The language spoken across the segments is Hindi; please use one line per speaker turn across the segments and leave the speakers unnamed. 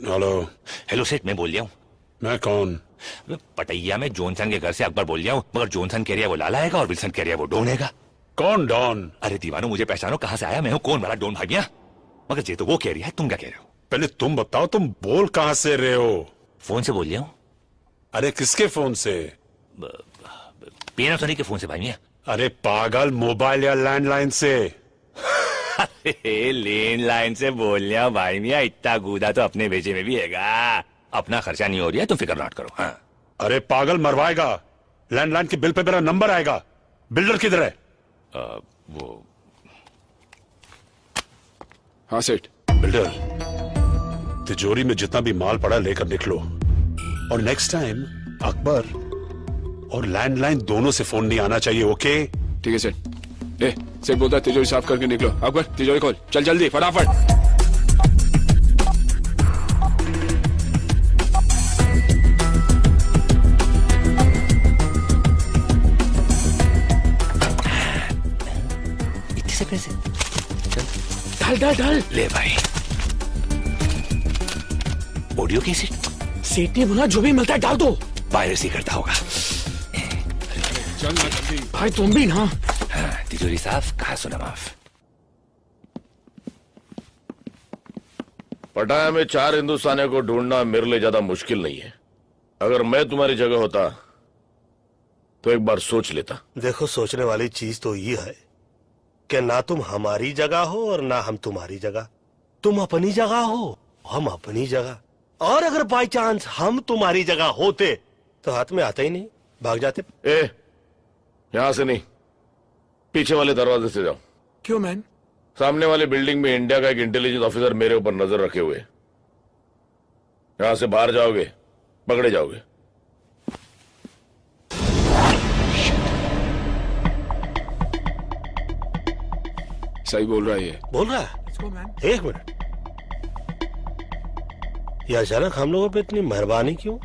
हेलो।
हेलो सेठ, मैं बोल रहा हूँ।
मैं कौन?
पटैया में जॉनसन के घर से अकबर बोल रहा हूँ, मगर जॉनसन कह रहा है वो लाला हैगा और विल्सन कह रहा है वो डॉन हैगा।
कौन डॉन?
अरे दीवानो, मुझे पहचानो, कहाँ से आया मैं हूँ, कौन वाला डॉन भागिया? मगर ये तो वो कह रही है, तुम क्या कह रहे हो?
पहले तुम बताओ, तुम बोल कहाँ से रहे हो?
फोन से बोल रहा हूँ।
अरे किसके फोन से?
पैनासोनिक के फोन से भाई।
अरे पागल, मोबाइल या लैंडलाइन से?
लैंडलाइन से बोल रहा भाई मियाँ, इतना गूदा तो अपने भेजे में भी हैगा। अपना खर्चा नहीं हो रहा है, तुम फिक्र मत करो। हाँ।
अरे पागल, मरवाएगा। लैंडलाइन के बिल पे मेरा नंबर आएगा। बिल्डर किधर है?
वो
हाँ सेठ।
बिल्डर, तिजोरी में जितना भी माल पड़ा लेकर निकलो, और नेक्स्ट टाइम अकबर और लैंडलाइन दोनों से फोन नहीं आना चाहिए। ओके?
ठीक है सेठ। सेठ बोलता है तिजोरी साफ करके निकलो। अकबर तिजोरी खोल, चल जल्दी फटाफट।
इतने से पैसे
डाल डाल डाल।
ले भाई। ऑडियो कैसे?
सेठ ने बोला जो भी मिलता है डाल दो।
पायरेसी करता होगा।
चल ना जल्दी
भाई तुम भी ना।
हाँ, तिजोरी साफ, कहा सुना माफ।
पटाया में 4 हिंदुस्तानियों को ढूंढना मेरे लिए ज्यादा मुश्किल नहीं है। अगर मैं तुम्हारी जगह होता तो एक बार सोच लेता।
देखो, सोचने वाली चीज तो ये है कि ना तुम हमारी जगह हो और ना हम तुम्हारी जगह। तुम अपनी जगह हो, हम अपनी जगह। और अगर बाई चांस हम तुम्हारी जगह होते तो हाथ में आते ही नहीं, भाग जाते।
यहां से नहीं, पीछे वाले दरवाजे से जाओ।
क्यों मैन?
सामने वाली बिल्डिंग में इंडिया का एक इंटेलिजेंस ऑफिसर मेरे ऊपर नजर रखे हुए। यहां से बाहर जाओगे पकड़े जाओगे।
सही बोल रहा है ये।
बोल रहा है? एक मिनट, ये अचानक हम लोगों पे इतनी मेहरबानी क्यों?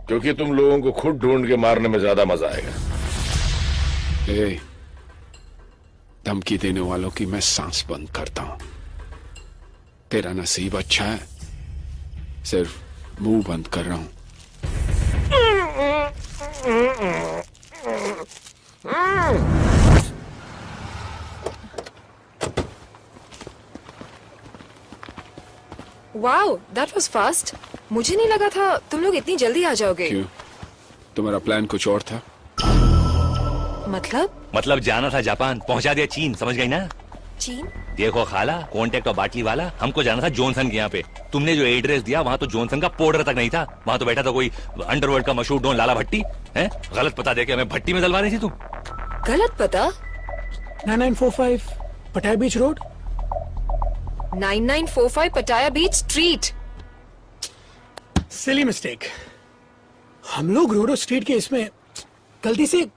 क्योंकि तुम लोगों को खुद ढूंढ के मारने में ज्यादा मजा आएगा।
धमकी देने वालों की मैं सांस बंद करता हूं। तेरा नसीब अच्छा है, सिर्फ मुंह बंद कर रहा हूं।
Wow, that was fast. मुझे नहीं लगा था तुम लोग इतनी जल्दी आ जाओगे।
क्यों, तुम्हारा प्लान कुछ और था?
मतलब जाना था जापान, पहुंचा दिया चीन, समझ गई ना?
चीन?
देखो खाला, कॉन्टेक्ट और बाटली वाला, हमको जाना था जॉनसन के यहाँ पे। तुमने जो एड्रेस दिया वहाँ तो जॉनसन का पोर्टर तक नहीं था, वहाँ तो बैठा था कोई अंडरवर्ल्ड का मशहूर डॉन लाला भट्टी। है गलत पता देके हमें भट्टी में डलवा रही थी तुम।
गलत पता?
9945 पटाया बीच रोड।
9945 पटाया बीच स्ट्रीट।
Silly mistake. हम लोग रोडो स्ट्रीट के इसमें गलती से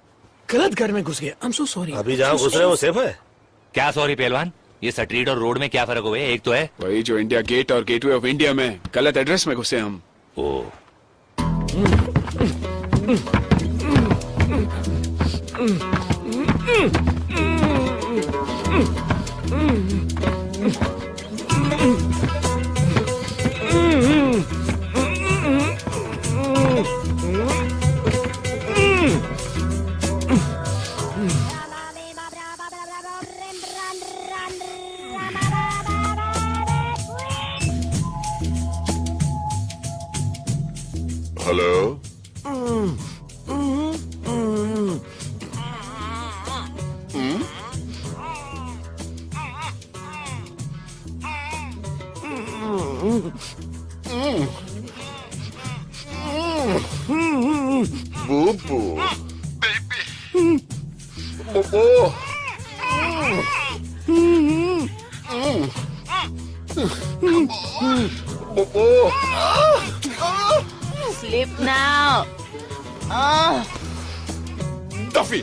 गलत घर में घुस गए। I'm so sorry।
अभी जहाँ घुस रहे हो वो सेफ है?
क्या सॉरी पहलवान, ये स्ट्रीट और रोड में क्या फर्क हुआ है? एक तो है
वही जो इंडिया गेट और गेटवे ऑफ इंडिया में गलत एड्रेस में घुसे हम।
Oh
hello. Boo-boo. Baby. Boo-boo. Boo-boo.
Sleep now.
Duffy.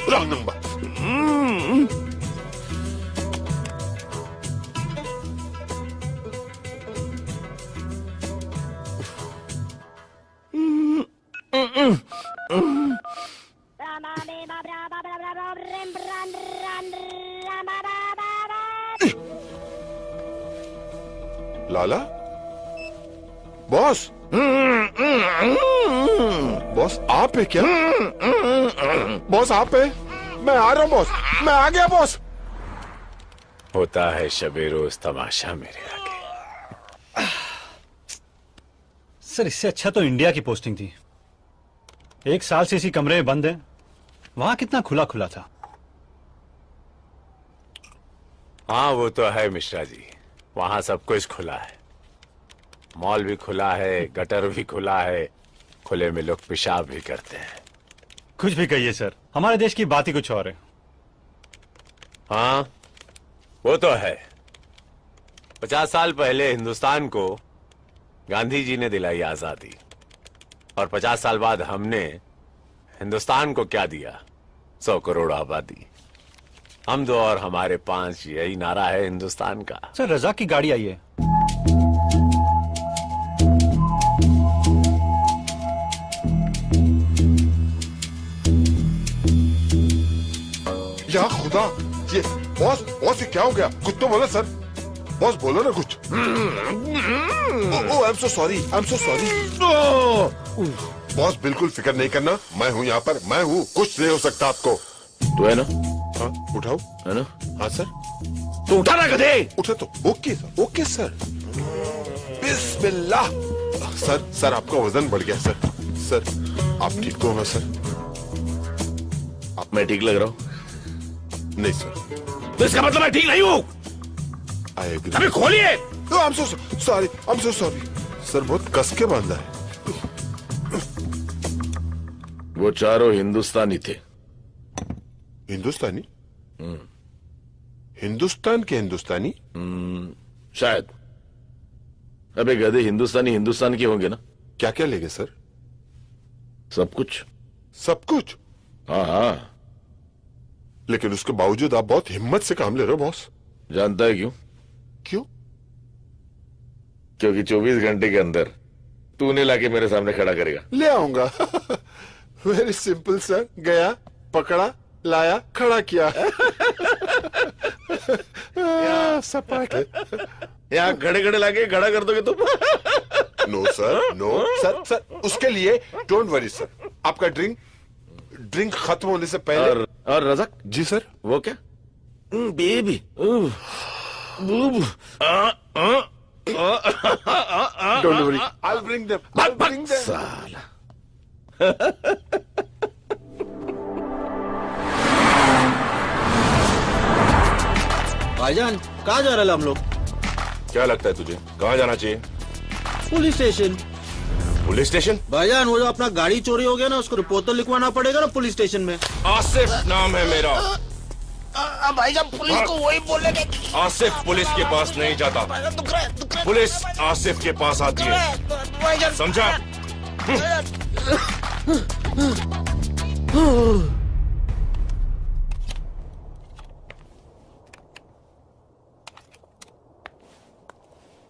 Wrong number.
Lala boss boss आप है क्या? बॉस आप है? मैं आ रहा हूं बॉस, मैं आ गया बॉस।
होता है शबे रोज तमाशा मेरे आगे।
सर इससे अच्छा तो इंडिया की पोस्टिंग थी। 1 साल से इसी कमरे में बंद है। वहां कितना खुला खुला था।
हाँ वो तो है मिश्रा जी, वहां सब कुछ खुला है। मॉल भी खुला है, गटर भी खुला है, खुले में लोग पेशाब भी करते हैं।
कुछ भी कहिए सर, हमारे देश की बात ही कुछ और है।
हाँ वो तो है। 50 साल पहले हिंदुस्तान को गांधी जी ने दिलाई आजादी, और 50 साल बाद हमने हिंदुस्तान को क्या दिया? 100 करोड़ आबादी। हम 2 और हमारे 5, यही नारा है हिंदुस्तान का।
सर रजाक की गाड़ी आई है।
या खुदा, ये बॉस बॉस ये क्या हो गया? कुछ तो बोलो सर। बॉस बोलो ना कुछ। आई am so sorry, I am so sorry. Boss बिल्कुल फिक्र नहीं करना, मैं हूँ यहाँ पर, मैं हूँ, कुछ नहीं हो सकता आपको।
तू है ना?
हाँ उठाओ।
है ना?
हाँ सर।
तू उठा ना गधे।
उठे तो ओके सर, ओके सर। बिस्मिल्लाह। सर सर आपका वजन बढ़ गया सर। सर आप ठीक तो हो सर?
मैं ठीक लग रहा हूँ?
नहीं सर।
तो इसका मतलब मैं ठीक नहीं हूँ।
I agree.
अबे खोलिए।
I am so sorry, I am so sorry. Sir बहुत कस के बांधा है।
वो चारों हिंदुस्तानी थे।
हिंदुस्तानी? हिंदुस्तान के हिंदुस्तानी?
शायद। अबे गधे, हिंदुस्तानी हिंदुस्तान के होंगे ना?
क्या क्या लेंगे सर?
सब कुछ।
सब कुछ?
हाँ हाँ।
लेकिन उसके बावजूद आप बहुत हिम्मत से काम ले रहे हो बॉस।
जानता है क्यों?
क्यों?
क्योंकि 24 घंटे के अंदर तूने लाके मेरे सामने खड़ा करेगा।
ले आऊंगा। Very simple sir. गया, पकड़ा, लाया, खड़ा किया। सपाट।
यहाँ खड़े खड़े लाके खड़ा कर दोगे तुम?
No sir, no sir. Sir उसके लिए डोंट वरी सर। आपका ड्रिंक खत्म होने से पहले।
और रज़ाक
जी सर।
वो क्या? Baby.
Don't worry, I will bring them. I will bring them.
साला।
भाईजान कहाँ जा रहे हैं हम लोग?
क्या लगता है तुझे, कहाँ जाना चाहिए?
Police station.
Police station?
भाईजान वो जो अपना गाड़ी चोरी हो गया ना, उसको रिपोर्ट तो लिखवाना पड़ेगा ना पुलिस स्टेशन में।
आसिफ नाम है मेरा।
भाईजान पुलिस को वही बोलेंगे।
आसिफ पुलिस के पास नहीं जाता, पुलिस आसिफ के पास आती है, समझा?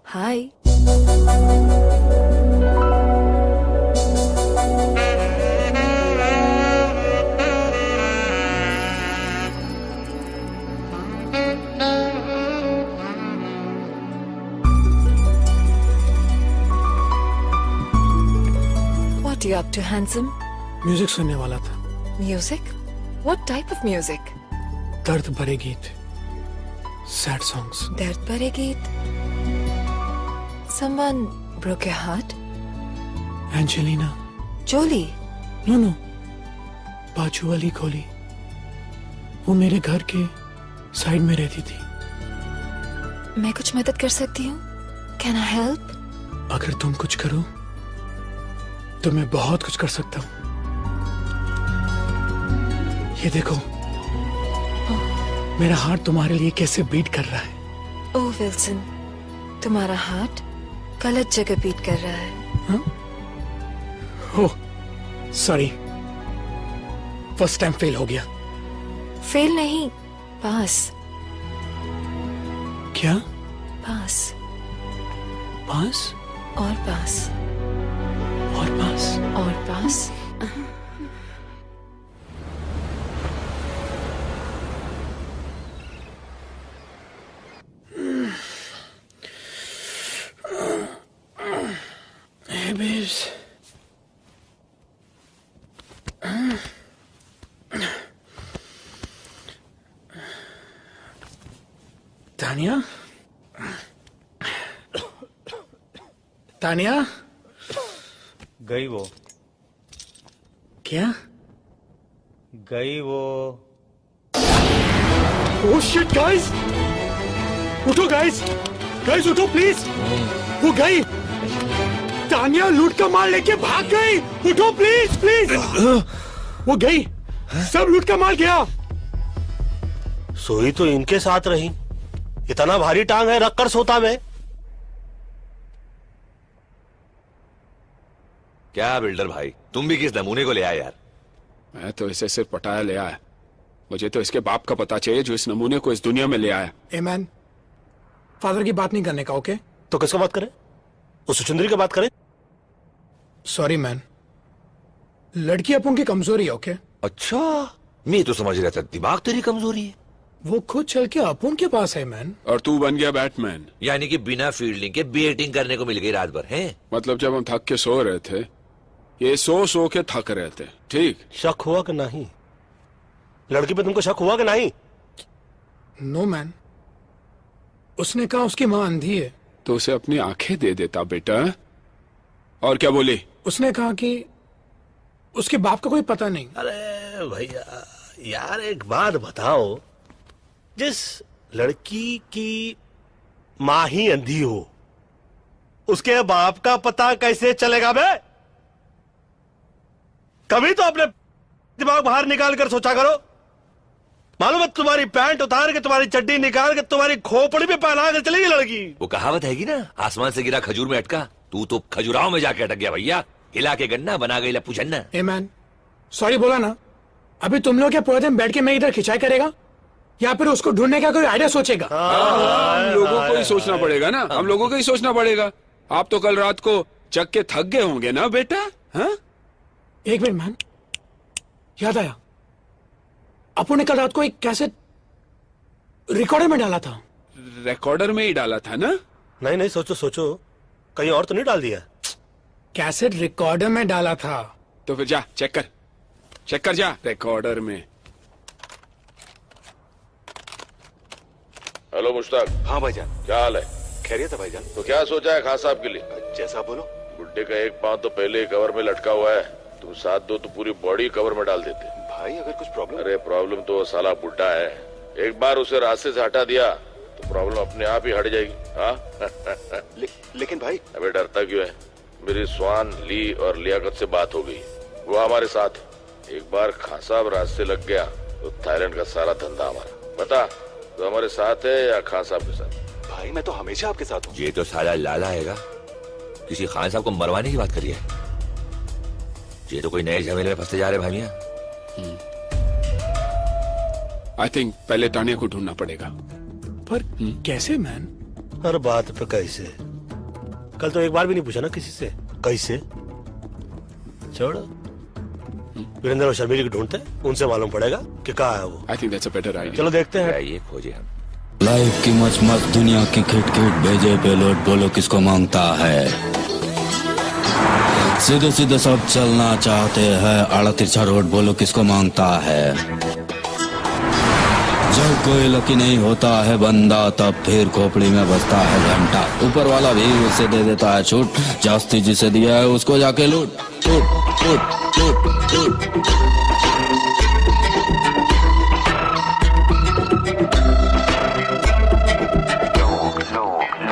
हाय। What are you up to, handsome?
Music सुनने वाला था।
Music? What type of music?
दर्द भरे गीत, सैड सॉन्ग्स।
दर्द भरे गीत? Someone broke your heart?
Angelina
Jolie?
No no, बाजू वाली गोली। वो मेरे घर के साइड में रहती थी।
मैं कुछ मदद कर सकती हूँ? Can I help?
अगर तुम कुछ करो तो मैं बहुत कुछ कर सकता हूँ। ये देखो, मेरा हार्ट तुम्हारे लिए कैसे बीट कर रहा है।
ओह विल्सन, तुम्हारा हार्ट गलत जगह बीट कर रहा है।
Oh sorry, first time fail हो गया।
फेल नहीं, पास।
क्या?
पास
पास
और पास
और पास
और पास।
हाय बेब्स। तानिया, तानिया
गई वो,
क्या?
गई वो।
ओह शिट गाइस, उठो गाइस, गाइस उठो प्लीज। वो गई, तानिया लूट का माल लेके भाग गई। उठो प्लीज प्लीज। वो गई, सब लूट का माल गया।
सोई तो इनके साथ रही, इतना भारी टांग है, रखकर सोता मैं।
क्या बिल्डर भाई, तुम भी किस नमूने को ले आए यार?
मैं तो इसे सिर्फ पटाया ले आया। मुझे तो इसके बाप का पता चाहिए जो इस नमूने को इस दुनिया में ले आया।
ए मैन, फादर की बात नहीं करने का, ओके?
तो किसका बात करें? उस सुचंद्री की बात करें?
सॉरी मैन, लड़की अपन की कमजोरी है, ओके?
अच्छा, मैं तो समझ रहा था दिमाग तेरी कमजोरी है।
वो खुद चल के अपन के पास है मैन।
और तू बन गया बैटमैन।
यानी कि बिना फील्डिंग के बैटिंग करने को मिल गई रात भर, है?
मतलब जब हम थक के सो रहे थे, ये सो के थक रहे थे, ठीक?
शक हुआ कि नहीं? लड़की पे तुमको शक हुआ कि नहीं?
नो मैन, उसने कहा उसकी माँ अंधी है।
तो उसे अपनी आंखें दे देता बेटा। और क्या बोली?
उसने कहा कि उसके बाप का कोई पता नहीं।
अरे भैया यार, एक बात बताओ, जिस लड़की की माँ ही अंधी हो, उसके बाप का पता कैसे चलेगा बे? कभी तो अपने दिमाग बाहर निकाल कर सोचा करो। मालूम है, तुम्हारी पैंट उतार के, तुम्हारी चड्डी निकाल के, तुम्हारी खोपड़ी पे पहना कर चलेगी लड़की।
वो कहावत हैगी ना, आसमान से गिरा खजूर में अटका। तू तो खजुराहो में जाके अटक गया भैया। हिला के गन्ना बना गई लप्पू झन्ना।
ए मैन, सॉरी बोला ना। अभी तुम लोग क्या पूरे दिन बैठ के मैं इधर खिंचाई करेगा, या फिर उसको ढूंढने का कोई आइडिया सोचेगा?
हम लोगों को ही सोचना पड़ेगा ना, हम लोगों को ही सोचना पड़ेगा। आप तो कल रात को चक के थक गए होंगे ना बेटा? हाँ?
एक मिनट मैन, याद आया, अपू ने कल रात को एक कैसेट रिकॉर्डर में डाला था।
रिकॉर्डर में ही डाला था ना?
नहीं नहीं, सोचो सोचो, कहीं और तो नहीं डाल दिया?
कैसेट रिकॉर्डर में डाला था।
तो फिर जा चेक कर जा रिकॉर्डर में।
हेलो मुश्ताक।
हाँ भाईजान।
क्या हाल है?
खैरियत है भाईजान।
तो क्या सोचा है खान साहब के लिए?
जैसा बोलो।
गुड्डे का एक पांव तो पहले ही कवर में लटका हुआ है, तुम साथ दो तो पूरी बॉडी कवर में डाल देते।
भाई अगर कुछ प्रॉब्लम?
अरे प्रॉब्लम तो साला बुड्ढा है, एक बार उसे रास्ते से हटा दिया तो प्रॉब्लम अपने आप ही हट जाएगी। हाँ?
लेकिन भाई।
अबे डरता क्यों है? मेरी स्वान, ली और लियाकत से बात हो गई, वो हमारे साथ। एक बार खान साहब रास्ते लग गया तो थाईलैंड का सारा धंधा हमारा। बता, तो हमारे साथ है या खान साहब के साथ?
भाई मैं तो हमेशा आपके साथ हूँ।
ये तो साला लाला हैगा, किसी खान साहब को मरवाने की बात करी है। ये तो कोई नए झमेले में फंसते जा रहे भाइया।
आई थिंक पहले तानिया को ढूंढना पड़ेगा।
पर कैसे मैन?
हर बात पे कैसे? कल तो एक बार भी नहीं पूछा ना किसी से कैसे। छोड़, वीरेंद्र और शर्मिली को ढूंढते, उनसे मालूम पड़ेगा कि कहाँ है वो।
I think that's a better idea.
चलो देखते हैं।
ये खोजे हम।
लाइफ की मच मच दुनिया की खिट खिट भेजे पेलोड, बोलो किसको मांगता है। सीधे सीधे सब चलना चाहते हैं, आड़ा तिरछा रोड, बोलो किसको मांगता है। जब कोई लकी नहीं होता है बंदा, तब फिर खोपड़ी में बजता है घंटा। ऊपर वाला भी उसे दे देता है छूट, जास्ती जिसे दिया है उसको जाके लूट लूट लूट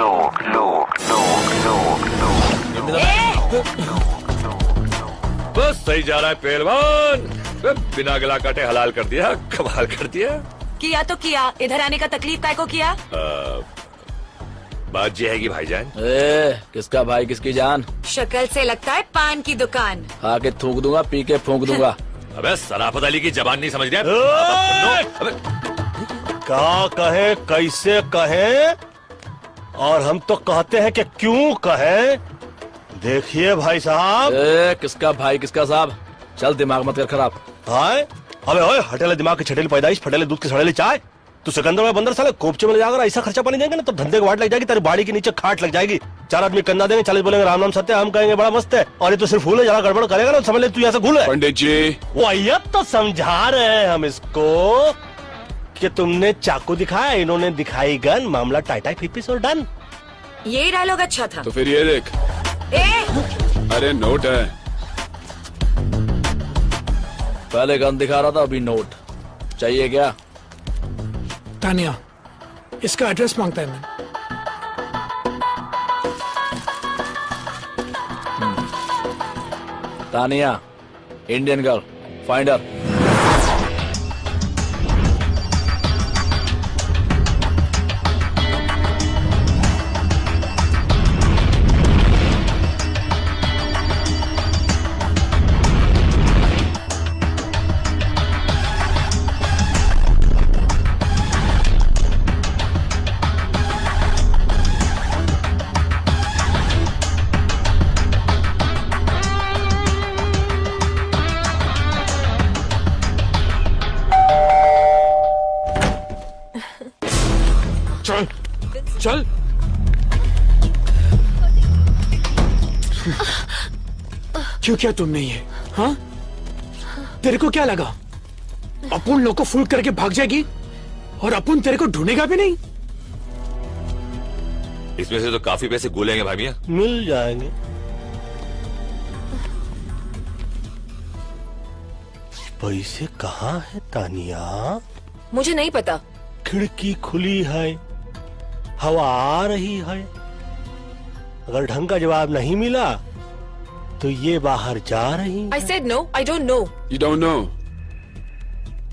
लूट लूट।
बस सही जा रहा है पहलवान, बिना गला काटे हलाल कर दिया, कमाल कर दिया।
किया तो किया, इधर आने का तकलीफ काय को किया?
बात ये है कि भाईजान।
किसका भाई किसकी जान?
शक्ल से लगता है पान की दुकान।
खा के थूक दूंगा, पी के फूंक दूंगा।
अबे सराफत अली की जबान नहीं समझ रहा?
क्या कहे, कैसे कहे, और हम तो कहते हैं कि क्यों कहे। देखिए भाई साहब।
किसका भाई किसका साहब? चल दिमाग मत कर खराब।
हाय अबे ओए, हटेले दिमाग की छटेली पैदाइश, फटेले दूध की सड़ेली चाय। तू सिकंदर में बंदर साले कोपचे में ले जाकर ऐसा खर्चा पानी देंगे ना तो धंधे को वाट लग जाएगी, तेरी बाड़ी के नीचे खाट लग जाएगी। 4 आदमी कंधा देंगे, 40 बोलेंगे राम नाम सत्य, हम कहेंगे बड़ा मस्त है, और ये तो सिर्फ फूल है, जरा गड़बड़ करेगा ना समझ ले तू ऐसा घूल है।
पंडित जी
वही तो समझा रहे हैं हम इसको कि तुमने चाकू दिखाया, इन्होंने दिखाई गन, मामला टाइटाई फिपिस और डन।
यही डायलॉग अच्छा था।
तो फिर ये देख। अरे नोट है।
पहले गन दिखा रहा था, अभी नोट चाहिए क्या?
तानिया, इसका एड्रेस मांगता है मैं।
Tania, Indian girl, finder.
चल क्यों किया तुमने ये? हाँ, तेरे को क्या लगा अपन लोग को फूल करके भाग जाएगी और अपन तेरे को ढूंढेगा भी नहीं?
इसमें से तो काफी पैसे गोलेंगे भाई मियां।
मिल जाएंगे। पैसे कहाँ है तानिया?
मुझे नहीं पता।
खिड़की खुली है, हवा आ रही है, अगर ढंग का जवाब नहीं मिला तो ये बाहर जा रही।
I said no, I don't know.
You don't know.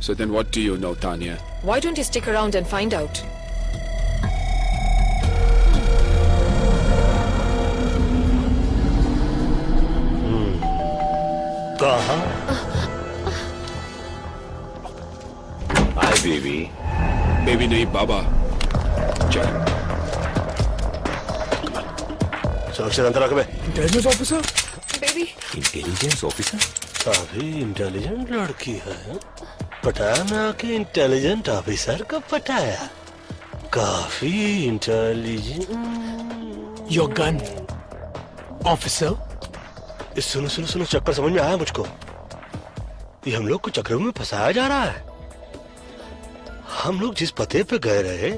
So then what do you know, Tanya?
Why don't you stick around and find out?
कहाँ?
Hi baby.
बेबी नहीं बाबा। चल।
सुरक्षित अंदर रख बे।
Intelligence officer.
Baby.
Intelligence officer?
काफी इंटेलिजेंट लड़की है। पटाया मैं आके इंटेलिजेंट ऑफिसर को पटाया। काफी इंटेलिजेंट।
Your gun officer.
सुनो सुनो सुनो, चक्कर समझ में आया मुझको। ये हम लोग को चक्रों में फंसाया जा रहा है। हम लोग जिस पते पे गए रहे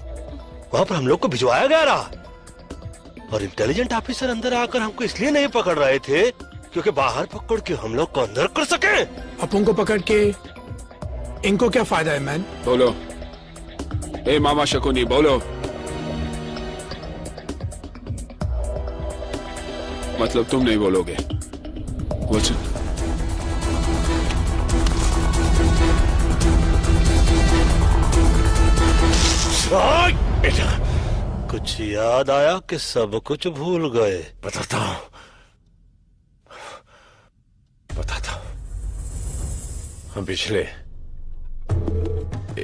वहां पर हम लोग को भिजवाया गया रहा, और इंटेलिजेंट ऑफिसर अंदर आकर हमको इसलिए नहीं पकड़ रहे थे क्योंकि बाहर पकड़ के हम लोग को अंदर कर सके।
अपन को पकड़ के इनको क्या फायदा है मैन?
बोलो। ए मामा शकुनी बोलो। मतलब तुम नहीं बोलोगे? What's it?
बेटा, कुछ याद आया कि सब कुछ भूल गए? बताता हूं।
हम पिछले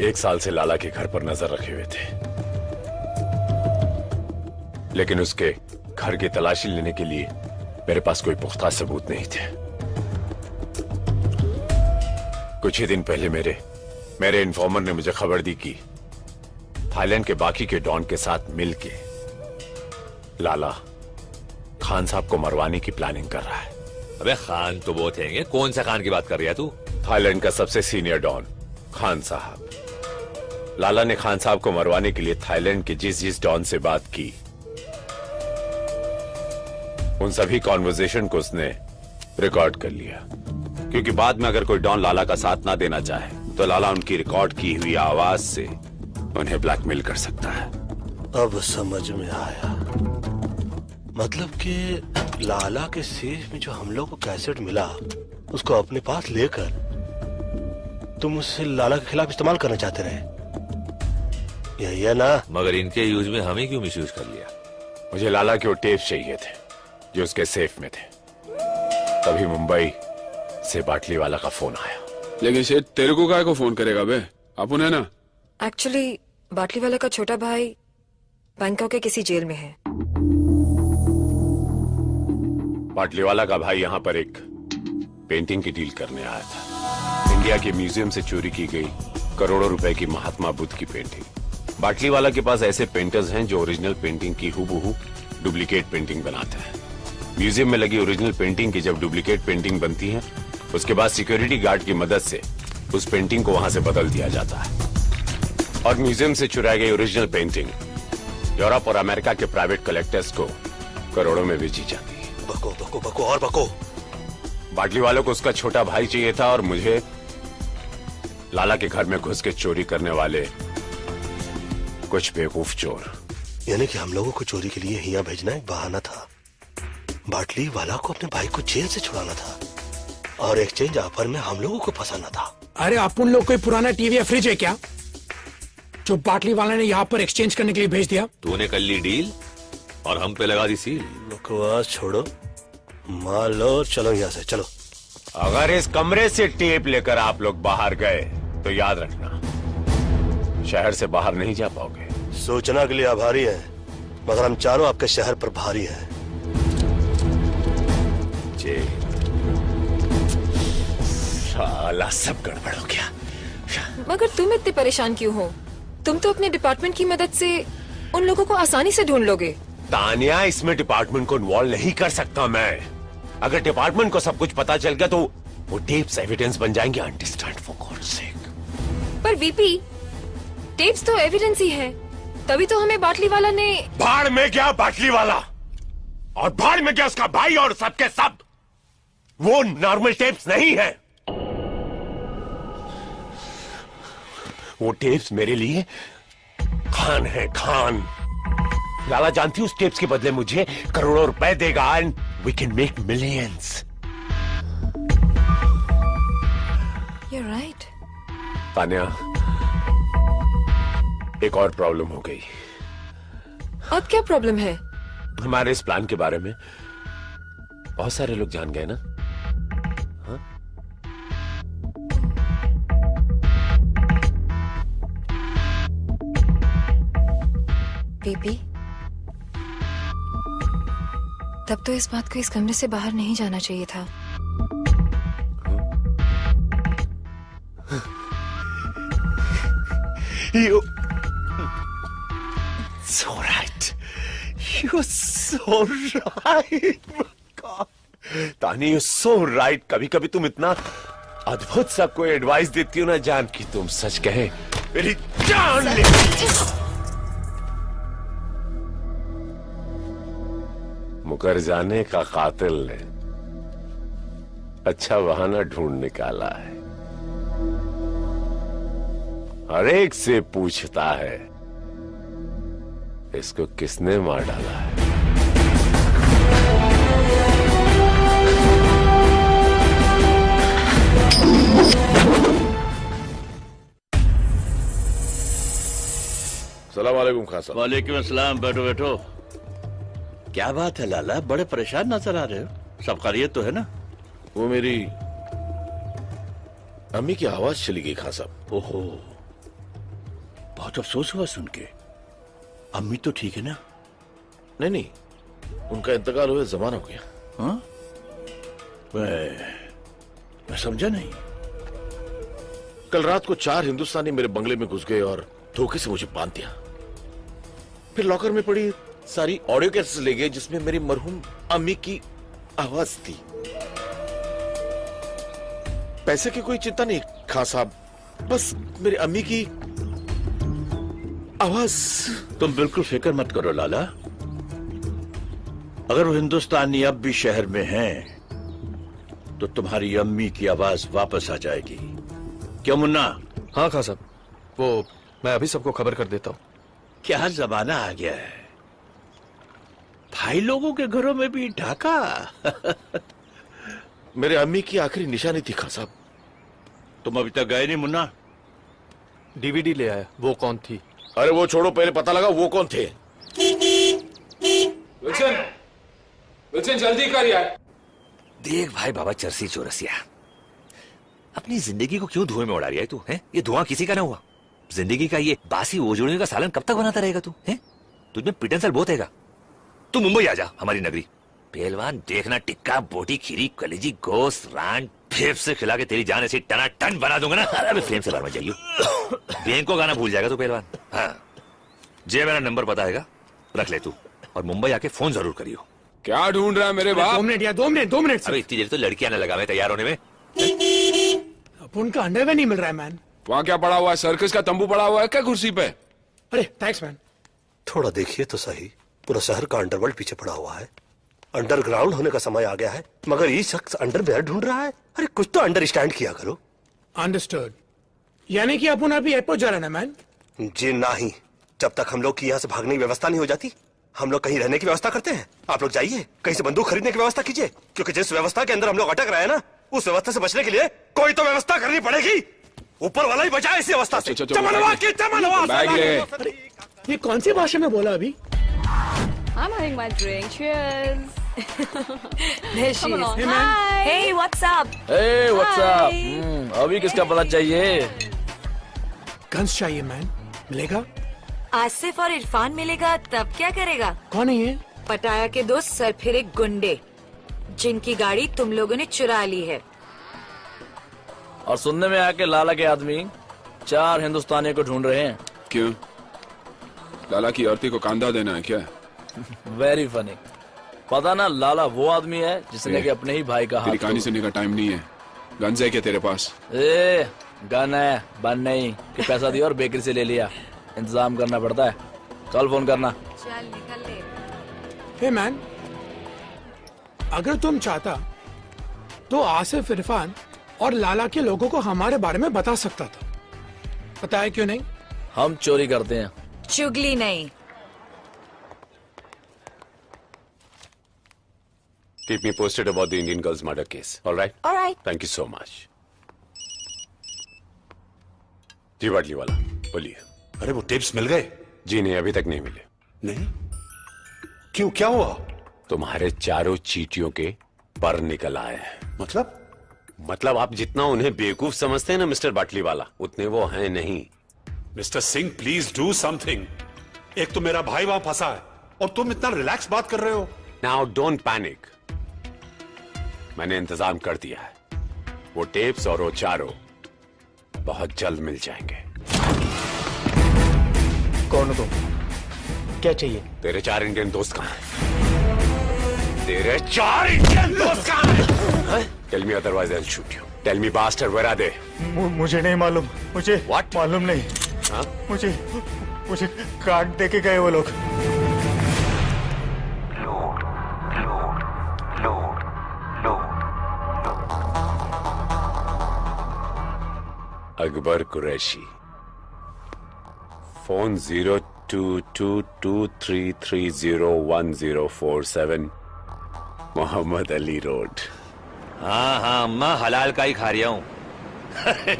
1 साल से लाला के घर पर नजर रखे हुए थे, लेकिन उसके घर की तलाशी लेने के लिए मेरे पास कोई पुख्ता सबूत नहीं थे। कुछ ही दिन पहले मेरे इन्फॉर्मर ने मुझे खबर दी कि थाईलैंड के बाकी के डॉन के साथ मिलके लाला खान साहब को मरवाने की प्लानिंग कर रहा है।
अबे खान तो बहुत हैं, कौन सा खान की बात कर रही है तू?
थाईलैंड का सबसे सीनियर डॉन खान साहब। लाला ने खान साहब को मरवाने के लिए थाईलैंड के जिस डॉन से बात की, उन सभी कॉन्वर्सेशन को उसने रिकॉर्ड कर लिया, क्योंकि बाद में अगर कोई डॉन लाला का साथ ना देना चाहे तो लाला उनकी रिकॉर्ड की हुई आवाज से उन्हें ब्लैकमेल कर सकता है।
अब समझ में आया। मतलब कि लाला के सेफ में जो हम लोग को कैसेट मिला उसको अपने पास लेकर तुम उससे लाला के खिलाफ इस्तेमाल करना चाहते रहे, यही है ना?
मगर इनके यूज में हमें क्यों मिसयूज कर लिया?
मुझे लाला के वो टेप चाहिए थे जो उसके सेफ में थे। तभी मुंबई से बाटली वाला का फोन आया।
लेकिन शेर तेरे को काय को फोन करेगा बे? अपन है ना?
एक्चुअली बाटली वाला का छोटा भाई बैंकॉक के किसी जेल में है।
बाटली वाला का भाई यहाँ पर एक पेंटिंग की डील करने आया था। इंडिया के म्यूजियम से चोरी की गई करोड़ों रुपए की महात्मा बुद्ध की पेंटिंग। बाटली वाला के पास ऐसे पेंटर्स हैं जो ओरिजिनल पेंटिंग की हूबहू डुप्लीकेट पेंटिंग बनाता है। म्यूजियम में लगी ओरिजिनल पेंटिंग की जब डुप्लीकेट पेंटिंग बनती है, उसके बाद सिक्योरिटी गार्ड की मदद से उस पेंटिंग को वहां से बदल दिया जाता है और म्यूजियम से चुराई गई ओरिजिनल पेंटिंग यूरोप और अमेरिका के प्राइवेट कलेक्टर्स को करोड़ों में बेची जाती है।
बको बको बको और बको।
बाटली वालों को उसका छोटा भाई चाहिए था और मुझे लाला के घर में घुस के चोरी करने वाले कुछ बेवकूफ चोर।
यानी कि हम लोगों को चोरी के लिए यहाँ भेजना एक बहाना था। बाटली वाला को अपने भाई को जेल से छुड़ाना था और एक्सचेंज ऑफर में हम लोगों को फंसाना था।
अरे अपन लोग कोई पुराना टीवी या फ्रिज है क्या जो बाटली वाला ने यहाँ पर एक्सचेंज करने के लिए भेज दिया?
तूने कर ली डील और हम पे लगा दी सील।
बकवास छोड़ो, मान लो और चलो यहाँ से चलो।
अगर इस कमरे से टेप लेकर आप लोग बाहर गए तो याद रखना शहर से बाहर नहीं जा पाओगे।
सोचना के लिए आभारी है, मगर हम चारों आपके शहर पर भारी हैं।
जी साला सब गड़बड़ हो गया।
मगर तुम इतने परेशान क्यों हो? तुम तो अपने डिपार्टमेंट की मदद से उन लोगों को आसानी से ढूंढ लोगे।
तानिया, इसमें डिपार्टमेंट को इन्वॉल्व नहीं कर सकता मैं। अगर डिपार्टमेंट को सब कुछ पता चल गया तो वो टेप्स एविडेंस बन जाएंगे। अंडरस्टैंड फॉर गॉड्स सेक।
पर वीपी, टेप्स तो एविडेंस ही है, तभी तो हमें बाटली वाला ने।
भाड़ में गया बाटली वाला और भाड़ में गया उसका भाई और सबके सब। वो नॉर्मल टेप्स नहीं है, वो टेप्स मेरे लिए खान है, खान। लाला जानती उस टेप्स के बदले मुझे करोड़ों रुपए देगा and we can make millions.
You're right.
Tania, एक और प्रॉब्लम हो गई।
अब क्या प्रॉब्लम है?
हमारे इस प्लान के बारे में बहुत सारे लोग जान गए ना। हाँ?
बेबी, तब तो इस बात को इस कमरे से बाहर नहीं जाना चाहिए था।
You so right. You're so right. God. तानी, you're so right. कभी कभी तुम इतना अद्भुत सबको एडवाइस देती हो ना जान की तुम सच कहे मेरी जान ले। मुकर जाने का कातिल ने अच्छा बहाना ढूंढ निकाला है। हर एक से पूछता है इसको किसने मार डाला है।
सलाम वालेकुम खान साहब।
वालेकुम अस्सलाम। बैठो बैठो। क्या बात है लाला, बड़े परेशान नजर आ रहे हो? सब खैरियत तो है ना?
वो मेरी अम्मी की आवाज चली गई खान साहब।
ओहो, बहुत अफसोस हुआ सुन के। अम्मी तो ठीक है ना?
नहीं नहीं, उनका इंतकाल हुए जमाना हो गया।
हाँ? मैं समझा नहीं।
कल रात को 4 हिंदुस्तानी मेरे बंगले में घुस गए और धोखे से मुझे बांध दिया। फिर लॉकर में पड़ी सारी ऑडियो कैसेट्स ले गए जिसमें मेरी मरहूम अम्मी की आवाज थी। पैसे की कोई चिंता नहीं खान साहब, बस मेरी अम्मी की आवाज।
तुम बिल्कुल फिक्र मत करो लाला। अगर वो हिंदुस्तानी अब भी शहर में हैं, तो तुम्हारी अम्मी की आवाज वापस आ जाएगी। क्यों मुन्ना?
हाँ खान साहब, वो मैं अभी सबको खबर कर देता हूँ।
क्या जमाना आ गया है, भाई लोगों के घरों में भी ढाका।
मेरे अम्मी की आखिरी निशानी थी खान साहब।
तुम अभी तक गए नहीं मुन्ना?
डीवीडी ले आया। वो कौन थी?
अरे वो छोड़ो, पहले पता लगा वो कौन थे।
विल्सन, विल्सन जल्दी कर यार।
देख भाई बाबा चरसी चौरसिया, अपनी जिंदगी को क्यों धुएं में उड़ा रही है तू? हैं? ये धुआं किसी का ना हुआ। जिंदगी का ये बासी ओजोड़ियों का सालन कब तक बनाता रहेगा तू? हैं? तुझमें पिटनसल बहुत हैगा। तू मुंबई आ जा, हमारी नगरी। पहलवान देखना, टिक्का बोटी खीरी कलेजी गोश्त रान फेफ से खिला के तेरी जान ऐसी टना टन बना दूंगा ना। अरे फ्लेम से बाहर मत जाइयो। बैंक को गाना भूल जाएगा तू पहलवान। हाँ, जे मेरा नंबर पता हैगा, रख ले तू। और मुंबई आके फोन जरूर करियो।
क्या ढूंढ रहा है मेरे बाप?
2 मिनट यार, 2 मिनट, 2 मिनट।
अबे इतनी देर तो लड़कियां ना लगा मैं तैयार होने में।
अपुन का अंडरवेयर नहीं मिल रहा है मैन।
वहाँ क्या पड़ा हुआ है? सर्कस का तंबू पड़ा हुआ है क्या कुर्सी पे?
अरे थैंक्स मैन।
थोड़ा देखिए तो सही, पूरा शहर का अंडरवर्ल्ड पीछे पड़ा हुआ है। अंडरग्राउंड होने का समय आ गया है, मगर ये शख्स अंडरवेयर ढूंढ रहा है। अरे कुछ तो अंडरस्टैंड किया करो।
अंडरस्टूड। यानी कि अपन अभी एयरपोर्ट जा रहे हैं मैन?
जी नहीं, जब तक हम लोग की यहाँ से भागने की व्यवस्था नहीं हो जाती, हम लोग कहीं रहने की व्यवस्था करते हैं। आप लोग जाइए, कहीं से बंदूक खरीदने की व्यवस्था कीजिए, क्योंकि जिस व्यवस्था के अंदर हम लोग अटक रहे हैं ना, उस व्यवस्था से बचने के लिए कोई तो व्यवस्था करनी पड़ेगी। ऊपर वाला ही बचाए इस व्यवस्था से।
ये कौन सी भाषा में बोला अभी?
I'm having my drink. Cheers.
There she
Come
is.
along.
Hey, man.
Hi.
Hey, what's up?
Hey, what's up?
Hi.
अभी किसका पता चाहिए?
गन्स चाहिए मैन। मिलेगा?
आसिफ और इरफान मिलेगा तब क्या करेगा?
कौन है ये?
पटाया के दोस्त सरफिरे गुंडे, जिनकी गाड़ी तुम लोगों ने चुरा ली है।
और सुनने में आया कि लाला के आदमी 4 हिंदुस्तानियों को ढूंढ रहे हैं।
क्यों? लाला की औरती को कांधा देना है क्या?
Very funny. पता ना लाला वो आदमी है जिसने कि अपने ही भाई का हाथ।
तेरी कहानी सुनने का टाइम नहीं है। गन्स है क्या तेरे पास?
ए, गन है, बन नहीं कि पैसा दिया और बेकरी से ले लिया। इंतजाम करना पड़ता है। कल फोन करना।
चल निकल ले।
हे मैन, अगर तुम चाहता तो आसिफ, इरफान और लाला के लोगों को हमारे बारे में बता सकता था। पता है क्यों नहीं?
हम चोरी करते हैं।
चुगली नहीं।
Keep me posted about the Indian girl's murder case. All right?
All right.
Thank you so much. जी बाटली वाला बोलिए।
अरे वो टिप्स मिल गए?
जी नहीं, अभी तक नहीं मिले।
नहीं? क्यों, क्या हुआ?
तुम्हारे चारों चीटियों के पर निकल आए हैं। मतलब आप जितना उन्हें बेवकूफ समझते हैं ना मिस्टर बाटली वाला, उतने वो हैं नहीं।
Mister Singh please do something. एक तो मेरा भाई वहां फंसा है और तुम इतना रिलैक्स बात कर रहे हो।
नाउ डोंट पैनिक, मैंने इंतजाम कर दिया है। वो टेप्स और वो चारों बहुत जल्द मिल जाएंगे।
कौन हो तुम? क्या चाहिए?
तेरे 4 इंडियन दोस्त कहां हैं? तेरे 4 इंडियन दोस्त कहां हैं? Tell me otherwise I'll shoot you. Tell me bastard, where are they?
मुझे नहीं मालूम। मुझे
What?
मालूम नहीं।
हाँ?
मुझे काट दे के गए वो लोग।
Akbar Qureshi, phone 022233301047, Mohammad Ali road.
हाँ अम्मा हलाल का ही खा रहा हूँ।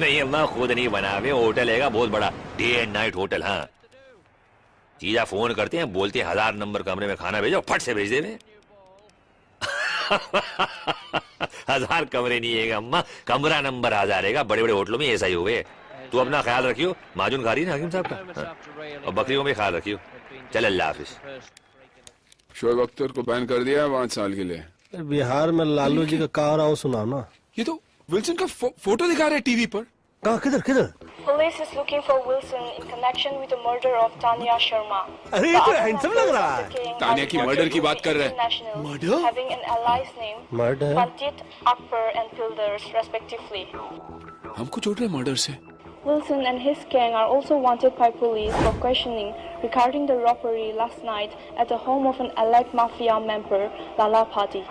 नहीं अम्मा खुद नहीं बना, वे होटल है बहुत बड़ा, डे एंड नाइट होटल। हाँ जीजा फोन करते हैं, बोलते हैं 1000 नंबर कमरे में खाना भेजो, फट से भेज दे। 1000 कमरे नहीं है अम्मा, कमरा नंबर 1000 है। बड़े बड़े होटलों में ऐसा ही हुए। तू अपना ख्याल रखियो, माजून खा रही है ना हकीम साहब का। हाँ। और बकरियों में ख्याल रखियो। चल अल्लाह हाफिज।
शोएब अख्तर को बैन कर दिया है 5 साल के लिए।
बिहार में लालू जी का कहा रहा हूँ, सुनाओ ना।
ये तो विल्सन का फोटो दिखा रहे हैं टीवी पर।
कहाँ? किधर किधर?
Police is looking for Wilson in connection with the murder of Tanya Sharma.
अरे ये तो हैंडसम लग रहा है।
तानिया की मर्डर की बात कर रहे हैं।
Murder? Having an allies name
Murder?
Pantit, Akbar and Pilders respectively.
हमको जोड़ रहे मर्डर से।
Wilson and his gang are also wanted by police for questioning regarding the robbery last night at the home of an allied mafia member, Lala Pati.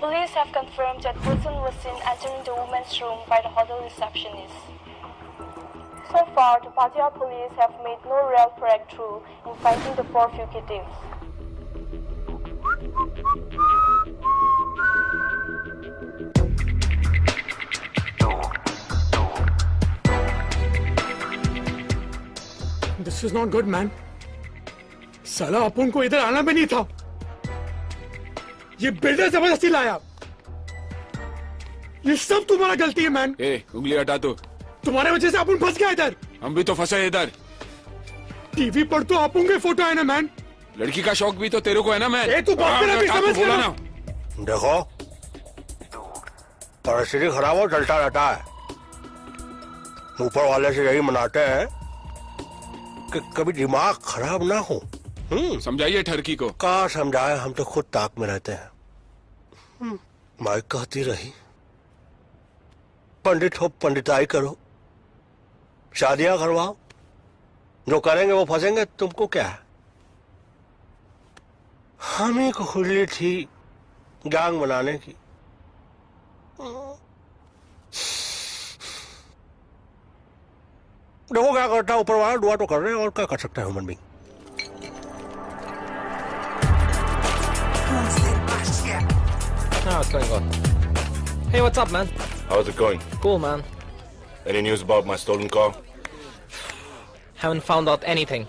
Police have confirmed that Wilson was seen entering the women's room by the hotel receptionist. So far, the Pattaya police have made no real breakthrough in finding the 4 fugitives.
This is not good, man. साला अपन को इधर आना भी नहीं था। ये बिल्डर जबरदस्ती लाया। ये सब तुम्हारा गलती है मैन।
उंगली हटा तो।
तुम्हारे वजह से अपन फंस गया इधर।
हम भी तो फंसे इधर।
टीवी पर तो अपन के फोटो है ना मैन।
लड़की का शौक भी तो तेरे को है ना मैन।
तू बात करना भी समझ
बोला ना। देखो परिस्थिति खराब हो चलता रहता है। ऊपर वाले से यही मनाते हैं कि कभी दिमाग खराब ना हो।
समझाइए ठरकी को।
का समझाए, हम तो खुद ताक में रहते हैं। माइक कहती रही पंडित हो पंडिताई करो, शादियां करवाओ, जो करेंगे वो फंसेंगे, तुमको क्या है। हमें को खुली थी गैंग बनाने की। देखो क्या करता है ऊपर वाला, दुआ तो कर रहे हैं, और क्या कर सकता है human being.
What's going on? Hey, what's up, man?
How's it going?
Cool, man.
Any news about my stolen car?
Haven't found out anything.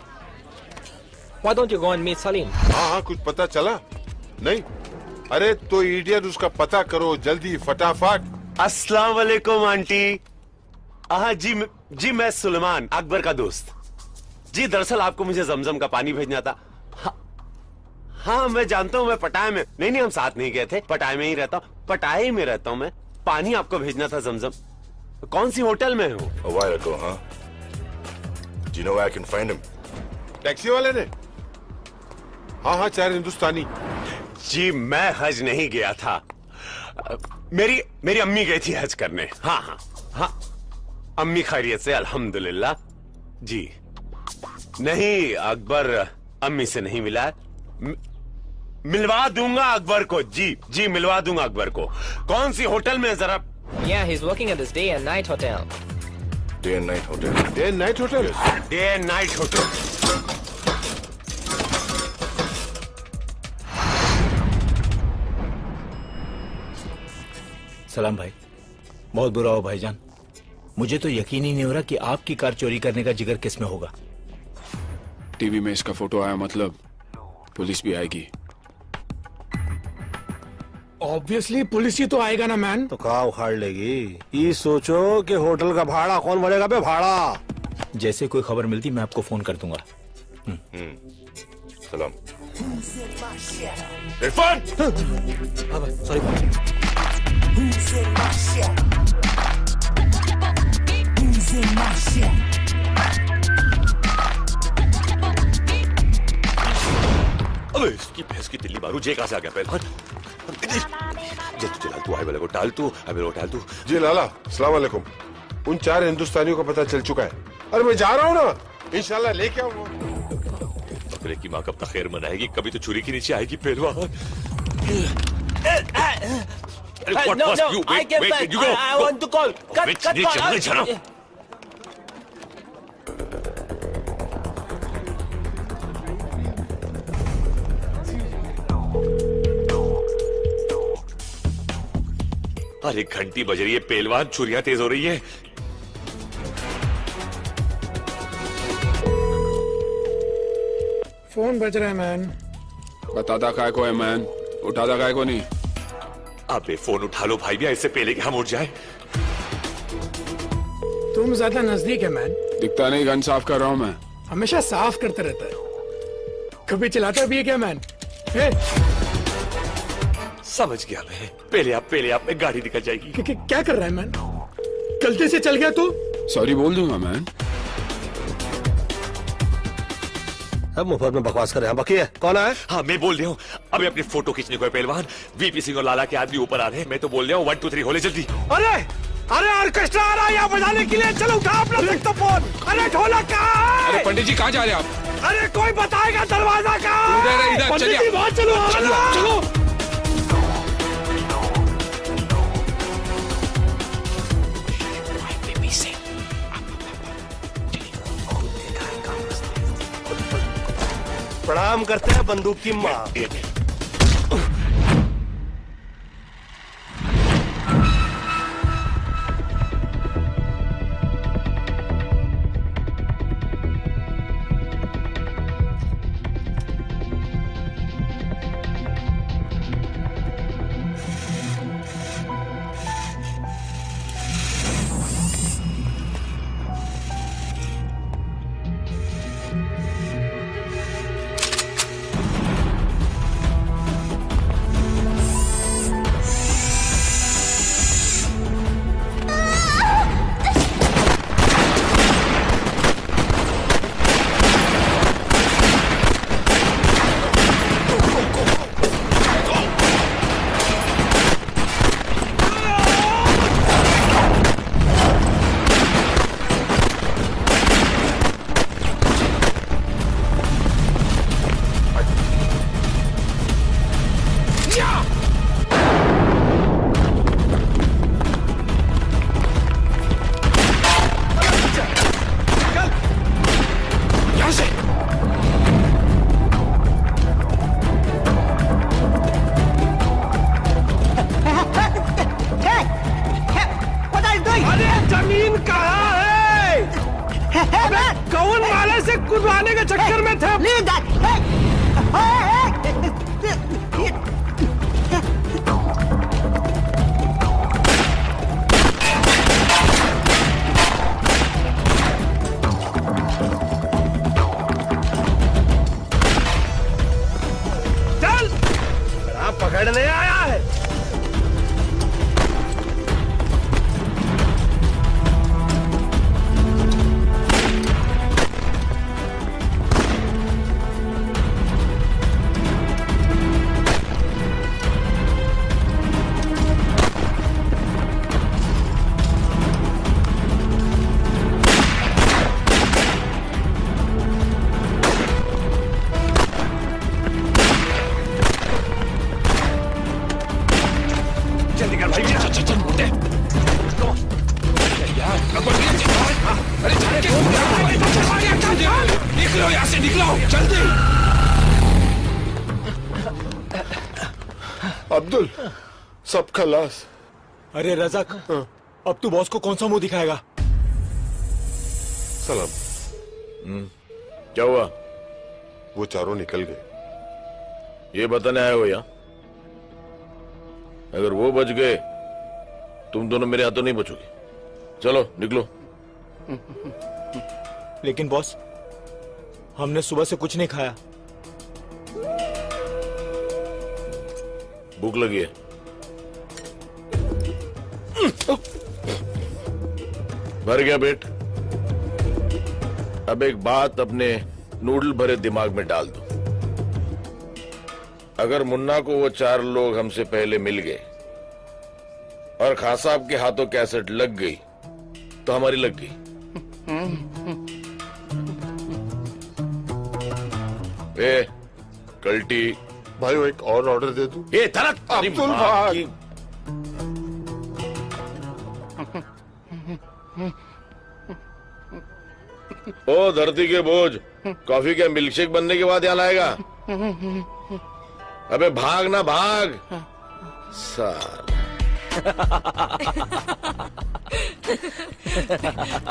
Why don't you go and meet Salim?
हाँ, कुछ पता चला? नहीं? अरे तो इडियट, उसका पता करो जल्दी फटाफट।
अस्सलाम वालेकुम आंटी। हाँ जी मैं सुलेमान अकबर का दोस्त जी। दरअसल आपको मुझे जमजम का पानी भेजना था। हाँ मैं जानता हूँ, मैं पटाया में नहीं हम साथ नहीं गए थे, पटाया में ही रहता हूँ, पटाया में रहता हूँ मैं। पानी आपको भेजना था जमजम। कौन सी होटल में हो?
A while ago, huh? Do you know where I can find him?
Taxi वाले ने? हाँ 4 हिंदुस्तानी।
जी मैं हज नहीं गया था, मेरी अम्मी गई थी हज करने। हाँ अम्मी खैरियत से अल्हम्दुलिल्लाह जी। नहीं अकबर अम्मी से नहीं मिला, मिलवा दूंगा अकबर को। जी मिलवा दूंगा अकबर को। कौन सी होटल में जरा?
Yeah, he's working at this day and night hotel.
Day and night hotel.
Day and night hotel.
Day and night hotel.
सलाम भाई, बहुत बुरा हो भाईजान। मुझे तो यकीन ही नहीं हो रहा कि आपकी कार चोरी करने का जिगर किस में होगा।
टीवी में इसका फोटो आया, मतलब पुलिस भी आएगी।
ऑब्वियसली पुलिस ही तो आएगा ना मैन।
तो कहाँ उखाड़ लेगी। ये सोचो कि होटल का भाड़ा कौन भरेगा बे भाड़ा।
जैसे कोई खबर मिलती मैं आपको फोन कर दूंगा।
सलाम। इरफान।
सॉरी।
अबे इसकी भैंस की तिल्ली मारू, जे कहां से आ गया पहलवान? जल्दी चला तू, वाले को टाल तू, हमें को टाल तू।
जी लाला, अस्सलाम वालेकुम। उन 4 हिंदुस्तानियों का पता चल चुका है। अरे मैं जा रहा हूँ ना, इंशाल्लाह लेके आऊंगा।
बकरे की माँ कब तक खैर मनाएगी, कभी तो छुरी के नीचे आएगी पहलवान।
No, I get back. I want to call. Cut.
अरे घंटी बज रही है पहलवान, छुरियां तेज हो रही है।
फोन बज रहा है मैन।
बताता काय को है मैन, उठाता काय को नहीं।
अबे फोन उठा लो भाई, भी इससे पहले कि हम उठ जाए।
तुम ज्यादा नजदीक है मैन।
दिखता नहीं, गन साफ कर रहा हूँ मैं।
हमेशा साफ करते रहता है, कभी चलाता भी है क्या मैन?
समझ गया मैं। पहले आप में गाड़ी निकल जाएगी।
क्या कर रहा है मैन? गलती से चल गया तो
सॉरी बोल दूंगा मैन।
अब मुफ्त में बकवास कर रहे हैं। बाकी है कौन है?
हाँ मैं बोल रहा हूँ, अभी अपनी फोटो खींचने को है पहलवान। वीपी सिंह और लाला के आदमी ऊपर आ रहे हैं। मैं तो बोल रहा हूँ 1 2 3 होले जल्दी।
अरे ऑर्केस्ट्रा आ रहा है यहाँ बजाने के लिए। चलो उठा अपना सेक्सोफोन। अरे ढोलक कहाँ है?
अरे पंडित जी कहाँ जा रहे हैं आप?
अरे कोई बताएगा दरवाजा कहाँ है?
इधर
पंडित जी बाहर चलो। प्रणाम करते हैं बंदूक की माँ। लड़ने आया है।
निकलो यहाँ से, निकलो जल्दी।
अब्दुल, सब खलास।
अरे रज़ाक, अब तू बॉस को कौन सा मुंह दिखाएगा?
सलाम। क्या हुआ?
वो चारों निकल गए।
ये बताने आए हो यहाँ? अगर वो बच गए, तुम दोनों मेरे हाथों नहीं बचोगे। चलो निकलो।
लेकिन बॉस, हमने सुबह से कुछ नहीं खाया।
भूख लगी है। भर गया पेट। अब एक बात अपने नूडल भरे दिमाग में डाल दो। अगर मुन्ना को वो 4 लोग हमसे पहले मिल गए और खां साहब के हाथों कैसेट लग गई तो हमारी लग गई। कल्टी
भाई, वो एक और ऑर्डर दे दूं?
ये तरक
अब्दुल भाई।
ओ धरती के बोझ, कॉफी के मिल्कशेक बनने के बाद यहाँ लाएगा? अबे भाग ना भाग साल।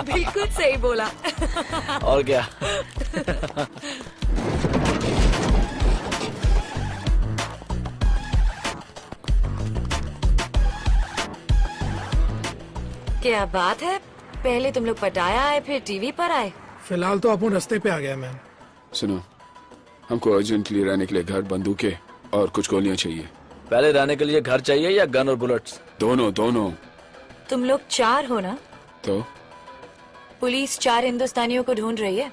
बिल्कुल सही बोला।
और क्या?
क्या बात है, पहले तुम लोग पटाया आए फिर टीवी पर आए।
फिलहाल तो अपन रास्ते पे आ गया मैम।
सुनो, हमको अर्जेंटली रहने के लिए घर, बंदूकें और कुछ गोलियां चाहिए।
पहले रहने के लिए घर चाहिए या गन और बुलेट्स?
दोनों दोनों।
तुम लोग 4 हो ना?
तो
पुलिस 4 हिंदुस्तानियों को ढूंढ रही है।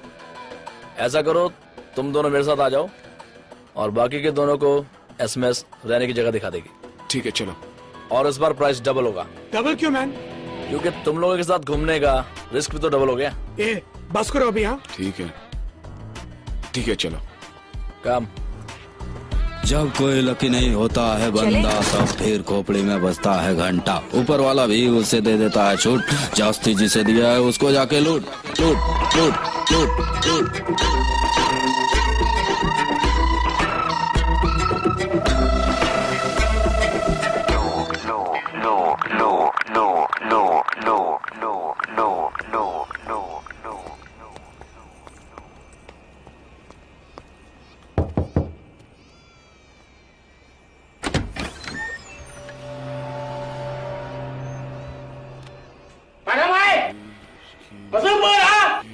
ऐसा करो, तुम दोनों मेरे साथ आ जाओ और बाकी के दोनों को एसएमएस रहने की जगह दिखा देगी।
ठीक है, चलो।
और इस बार प्राइस डबल होगा।
डबल क्यों मैन?
क्योंकि तुम लोगों के साथ घूमने का रिस्क भी तो डबल हो गया।
ए, बस करो अभी। हाँ
ठीक है, ठीक है, चलो।
काम।
जब कोई लकी नहीं होता है बंदा, तब फिर खोपड़ी में बजता है घंटा। ऊपर वाला भी उसे दे देता है छूट, जास्ती जिसे दिया है उसको जाके लूट लूट लूट लूट लूट।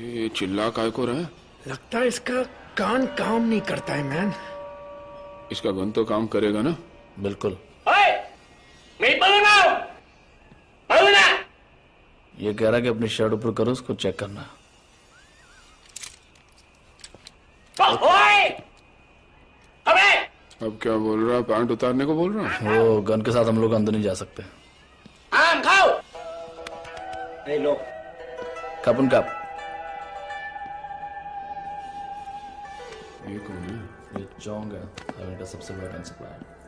ये चिल्ला काय को रहा है?
लगता है इसका कान काम नहीं करता है मैन।
इसका गन तो काम करेगा ना?
बिल्कुल। ये कह रहा है कि अपनी शर्ट ऊपर करो, उसको चेक करना।
अब क्या बोल रहा है? पैंट उतारने को बोल रहा है?
वो गन के साथ हम लोग अंदर नहीं जा सकते।
आम खाओ। लो।
कप उन कप।
ये कौन है?
ये चोंग है, हमें का सबसे बड़ा गन सप्लायर।